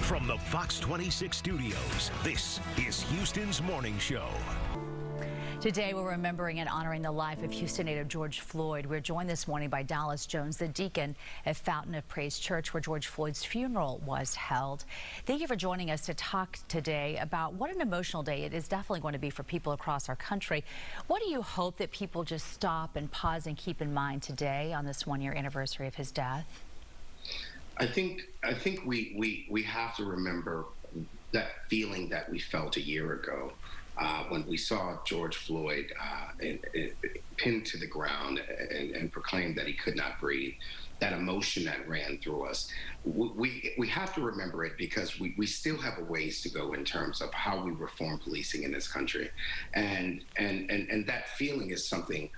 From the Fox 26 studios, this is Houston's Morning Show. Today, we're remembering and honoring the life of Houston native George Floyd. We're joined this morning by Dallas Jones, the deacon at Fountain of Praise Church, where George Floyd's funeral was held. Thank you for joining us to talk today about what an emotional day it is definitely going to be for people across our country. What do you hope that people just stop and pause and keep in mind today on this one-year anniversary of his death? I think we have to remember that feeling that we felt a year ago when we saw George Floyd pinned to the ground and proclaimed that he could not breathe. That emotion that ran through us. We have to remember it because we still have a ways to go in terms of how we reform policing in this country, and that feeling is something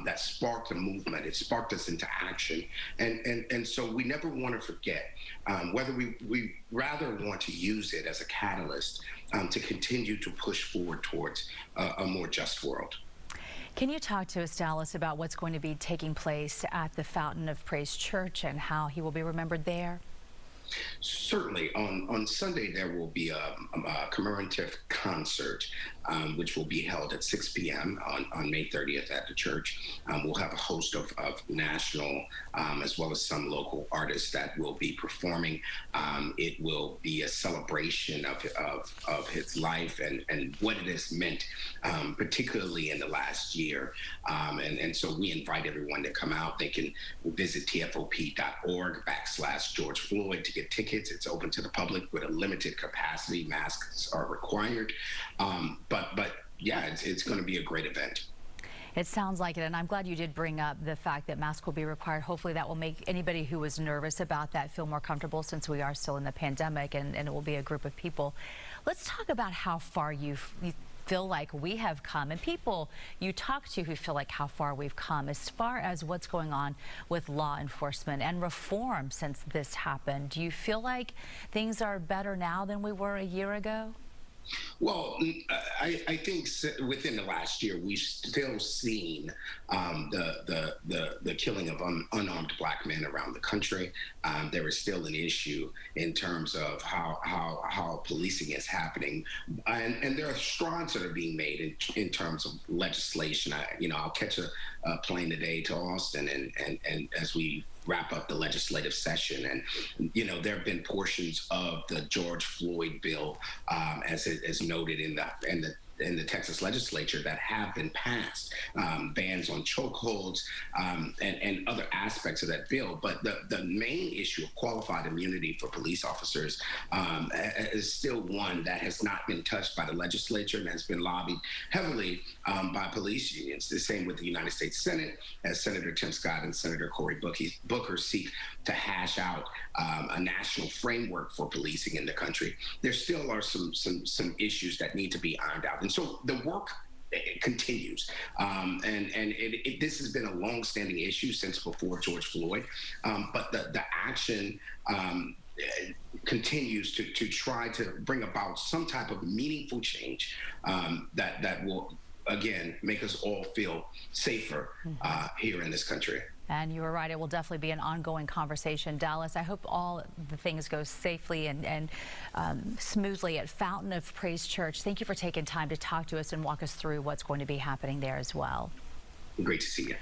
that sparked a movement. It sparked us into action, and so we never want to forget whether we rather want to use it as a catalyst to continue to push forward towards a more just world. Can you talk to us, Dallas, about what's going to be taking place at the Fountain of Praise Church and how he will be remembered there? Certainly. On Sunday, there will be a commemorative concert, which will be held at 6 p.m. on May 30th at the church. We'll have a host of national as well as some local artists that will be performing. It will be a celebration of his life and what it has meant, particularly in the last year. And so we invite everyone to come out. They can visit tfop.org/George Floyd to get tickets. It's open to the public with a limited capacity. Masks are required. But yeah, it's going to be a great event. It sounds like it, and I'm glad you did bring up the fact that masks will be required. Hopefully that will make anybody who was nervous about that feel more comfortable, since we are still in the pandemic and it will be a group of people. Let's talk about how far you feel like we have come, and people you talk to who feel like how far we've come as far as what's going on with law enforcement and reform since this happened. Do you feel like things are better now than we were a year ago? Well, I think within the last year, we've still seen the killing of unarmed black men around the country. There is still an issue in terms of how policing is happening, and there are strides that are being made in terms of legislation. I'll catch a plane today to Austin, and as we wrap up the legislative session, and there have been portions of the George Floyd bill, as noted in the Texas legislature, that have been passed, bans on chokeholds and other aspects of that bill. But the main issue of qualified immunity for police officers is still one that has not been touched by the legislature and has been lobbied heavily by police unions. The same with the United States Senate, as Senator Tim Scott and Senator Cory Booker seek to hash out a national framework for policing in the country. There still are some issues that need to be ironed out. And so the work continues. This has been a long-standing issue since before George Floyd, but the action continues to try to bring about some type of meaningful change that will, again, make us all feel safer here in this country. And you were right, it will definitely be an ongoing conversation. Dallas, I hope all the things go safely and smoothly at Fountain of Praise Church. Thank you for taking time to talk to us and walk us through what's going to be happening there as well. Great to see you.